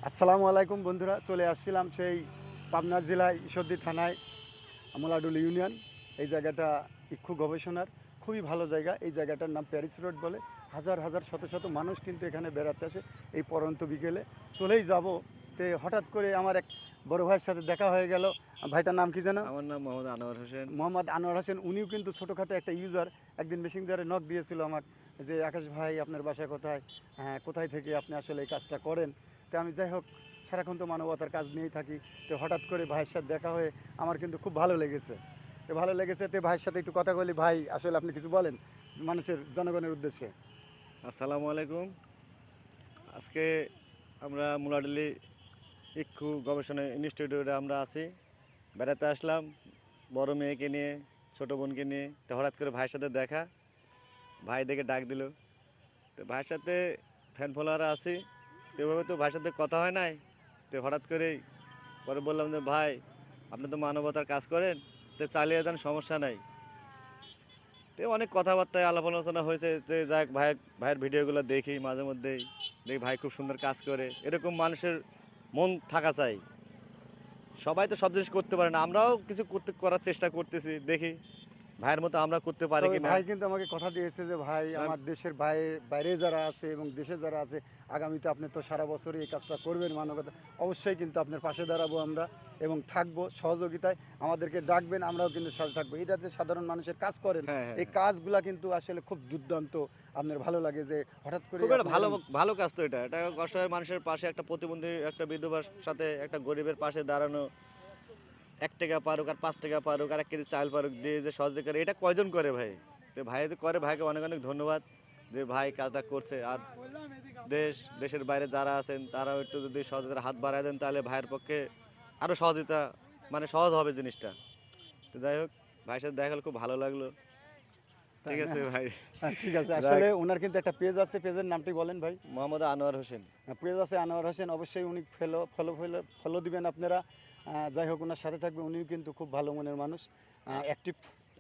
আসসালামু আলাইকুম বন্ধুরা, চলে আসছিলাম সেই পাবনা জেলায় ঈশ্বরদী থানায় আমলাডুল ইউনিয়ন। এই জায়গাটা ইক্ষু গবেষণার খুবই ভালো জায়গা। এই জায়গাটার নাম প্যারিস রোড বলে। হাজার হাজার শত শত মানুষ কিন্তু এখানে বেড়াতে আসে এই পরন্ত বিকেলে। চলেই যাব, তে হঠাৎ করে আমার এক বড় ভাইয়ের সাথে দেখা হয়ে গেল। ভাইটার নাম কি যেন? আমার নাম মোহাম্মদ আনোয়ার হোসেন। মোহাম্মদ আনোয়ার হোসেন। উনিও কিন্তু ছোটোখাটো একটা ইউজার। একদিন মেসেঞ্জারে নক দিয়েছিল আমার যে আকাশ ভাই আপনার বাসা কোথায়, হ্যাঁ কোথায় থেকে আপনি আসলে এই কাজটা করেন। তো আমি যাই হোক সারাক্ষণ তো মানবতার কাজ নিয়েই থাকি। তো হঠাৎ করে ভাইয়ের সাথে দেখা হয়ে আমার কিন্তু খুব ভালো লেগেছে। তো ভালো লেগেছে, তো ভাইয়ের সাথে একটু কথা বলি। ভাই আসলে আপনি কিছু বলেন মানুষের জনগণের উদ্দেশ্যে। আসসালামু আলাইকুম। আজকে আমরা মুলাডালি ইক্ষু গবেষণা ইনস্টিটিউটে আমরা আছি, বেড়াতে আসলাম বড় মেয়েকে নিয়ে, ছোট বোনকে নিয়ে। তো হঠাৎ করে ভাইয়ের সাথে দেখা, ভাই দেখে ডাক দিল। তো ভাইয়ের সাথে ফ্যান ফলোয়াররা আছি, তো এভাবে তো ভাইয়ের সাথে কথা হয় নাই। তো হঠাৎ করেই পরে বললাম যে ভাই আপনি তো মানবতার কাজ করেন, তো চালিয়ে যান, সমস্যা নাই। তো অনেক কথাবার্তায় আলাপ আলোচনা হয়েছে যে যাক ভাইয়ের ভিডিওগুলো দেখি মাঝে মধ্যেই, দেখি ভাই খুব সুন্দর কাজ করে। এরকম মানুষের মন থাকা চাই। সবাই তো সব জিনিস করতে পারে না, আমরাও কিছু করার চেষ্টা করতেছি, দেখি ভাইয়ের মতো আমরা করতে পারি তবে কি না। ভাই কিন্তু আমাকে কথা দিয়েছে যে ভাই আমার দেশের বাইরে বাইরে যারা আছে এবং দেশে যারা আছে, আগামীতে আপনি তো সারা বছরই এই কাজটা করবেন মানবতা, অবশ্যই কিন্তু আপনার পাশে দাঁড়াবো আমরা এবং থাকবো সহযোগিতায়। আমাদেরকে ডাকবেন, আমরাও কিন্তু সাথে থাকবো। এটা যে সাধারণ মানুষের কাজ করেন, হ্যাঁ হ্যাঁ এই হ্যাঁ। কাজগুলা কিন্তু আসলে খুব দুর্দান্ত। আপনার ভালো লাগে যে হঠাৎ করে খুব একটা আপনি ভালো ভালো কাজ তো এটা। এটা অসহায় মানুষের পাশে, একটা প্রতিবন্ধী, একটা বিধবার সাথে একটা গরিবের পাশে দাঁড়ানো। 1 টাকা পারুক আর 5 টাকা পারুক আর 1 কেজি চাল পারুক দিয়ে যে সহযোগিতা করে, এটা কয়জন করে ভাই? তো ভাই যে করে, ভাইকে অনেক অনেক ধন্যবাদ যে ভাই কাজটা করছে। আর দেশের বাইরে যারা আছেন তারাও একটু যদি সহযোগিতার হাত বাড়ায় দেন, তাহলে ভাইয়ের পক্ষে আরও সহযোগিতা, মানে সহজ হবে জিনিসটা। তো যাই হোক, ভাইয়ের সাথে দেখা হলে খুব ভালো লাগলো। তাই ঠিক না? আছে ভাই। ঠিক আছে। যাক, আসলে ওনার কিন্তু একটা পেজ আছে, পেজের নামটি বলেন ভাই। মোহাম্মদ আনোয়ার হোসেন। পেজ আছে আনোয়ার হোসেন, অবশ্যই উনি ফলো ফলো ফলো ফলো দিবেন আপনারা। যাই হোক ওনার সাথে থাকবে, উনিও কিন্তু খুব ভালো মনের মানুষ, আ- অ্যাক্টিভ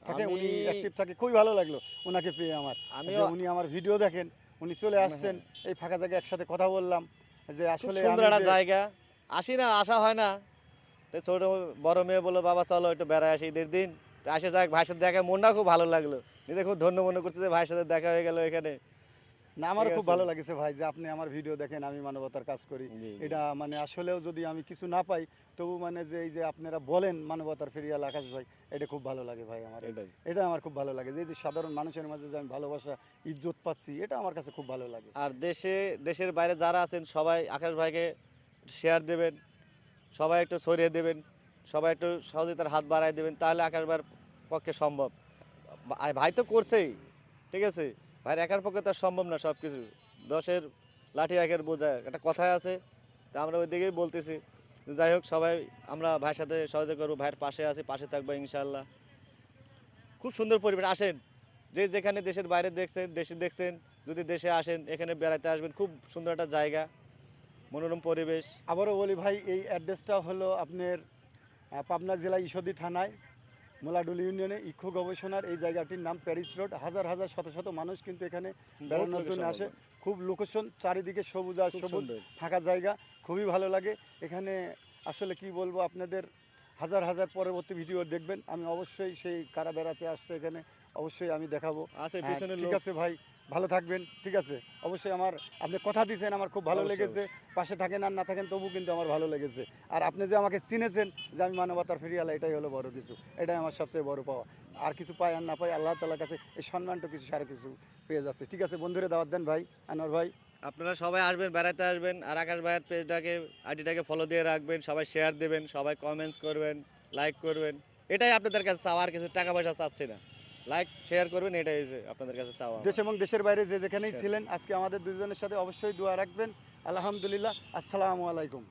থাকে। আমি উনি অ্যাক্টিভ থাকে, খুবই ভালো লাগলো ওনাকে পেয়ে আমার। যে আমিও উনি আমার ভিডিও দেখেন, উনি চলে আসছেন হ্যাঁ, এই ফাঁকা জায়গায়, একসাথে কথা বললাম যে খুব আসলে সুন্দর আমি একটা যে জায়গা। আসি না, আসা হয় না। তো ছোট বড় মেয়ে বললো বাবা চলো একটু বেড়ায় আসি ঈদের দিন। তো আসে যাক, ভাইয়ের সাথে দেখা, মনটা খুব ভালো লাগলো। নিজে খুব ধন্য মনে করছে যে ভাইয়ের সাথে দেখা হয়ে গেল এখানে। না, ঠিক আমারও খুব আছে। ভালো লাগেছে ভাই যে আপনি আমার ভিডিও দেখেন, আমি মানবতার কাজ করি। জি জি। এটা মানে আসলেও যদি আমি কিছু না পাই, তবু মানে যে এই যে আপনারা বলেন মানবতার ফেরিয়াল আকাশ ভাই, এটা খুব ভালো লাগে ভাই আমার। এটাই। এটা আমার খুব ভালো লাগে যে এই যে সাধারণ মানুষের মাঝে যে আমি ভালোবাসা ইজ্জত পাচ্ছি, এটা আমার কাছে খুব ভালো লাগে। আর দেশের বাইরে যারা আছেন সবাই আকাশ ভাইকে শেয়ার দেবেন, সবাই একটু ছড়িয়ে দেবেন, সবাই একটু সহযোগিতার হাত বাড়ায় দেবেন, তাহলে আকাশ ভাইয়ের পক্ষে সম্ভব। ভাই তো করছেই, ঠিক আছে। ভাইয়ের একার পক্ষে তো আর সম্ভব না সব কিছু। দশের লাঠি একের বোঝায়, একটা কথাই আছে। তা আমরা ওই দিকেই বলতেছি। যাই হোক, সবাই আমরা ভাইয়ের সাথে সহযোগিতা করবো, ভাইয়ের পাশে আছি, পাশে থাকবো ইনশাল্লাহ। খুব সুন্দর পরিবেশ। আসেন, যে যেখানে দেশের বাইরে দেখছেন, দেশে দেখছেন, যদি দেশে আসেন এখানে বেড়াতে আসবেন। খুব সুন্দর একটা জায়গা, মনোরম পরিবেশ। আবারও বলি ভাই, এই অ্যাড্রেসটা হলো আপনার পাবনা জেলা ঈশ্বরদী থানায় মোলাডুল ইউনিয়নে ইক্ষু গবেষণার এই জায়গাটির নাম প্যারিস রোড। হাজার হাজার শত শত মানুষ কিন্তু এখানে বহুত বেড়ানোর লোকের জন্য আসে। সমাগম। খুব লোকেশন, চারিদিকে সবুজ আর খুব সবুজ সুন্দর। ফাঁকা জায়গা, খুবই ভালো লাগে এখানে। আসলে কি বলবো আপনাদের, হাজার হাজার পরবর্তী ভিডিও দেখবেন। আমি অবশ্যই সেই কারা বেড়াতে আসছে এখানে, অবশ্যই আমি দেখাবো। আছে হ্যাঁ পিছনের ঠিক লোক। আছে ভাই, ভালো থাকবেন। ঠিক আছে, অবশ্যই আমার, আপনি কথা দিয়েছেন, আমার খুব ভালো অবশ্যই লেগেছে। অবশ্যই। পাশে থাকেন আর না থাকেন তবু কিন্তু আমার ভালো লেগেছে। আর আপনি যে আমাকে চিনেছেন যে আমি মানবতার ফেরিয়ালা, এটাই হলো বড় কিছু। এটাই আমার সবচেয়ে বড় পাওয়া। আর কিছু পাই আর না পাই, আল্লাহ তাআলার কাছে এই সম্মানটা কিছু সারা কিছু পেয়ে যাচ্ছে। ঠিক আছে, বন্ধুরে দাওয়াত দেন ভাই আনোয়ার ভাই। আপনারা সবাই আসবেন, বেড়াতে আসবেন, আর আকাশ ভাইয়ের পেজটাকে, আইডিটাকে ফলো দিয়ে রাখবেন, সবাই শেয়ার দেবেন, সবাই কমেন্টস করবেন, লাইক করবেন। এটাই আপনাদের কাছে চাওয়া, আর কিছু টাকা পয়সা চাচ্ছি না। লাইক শেয়ার করবেন, এটাই হচ্ছে আপনাদের কাছে চাওয়া দেশ আমার। এবং দেশের বাইরে যে যেখানেই ঠিক আছে। ছিলেন, আজকে আমাদের দুজনের সাথে অবশ্যই দোয়া রাখবেন। আলহামদুলিল্লাহ, আসসালামু আলাইকুম।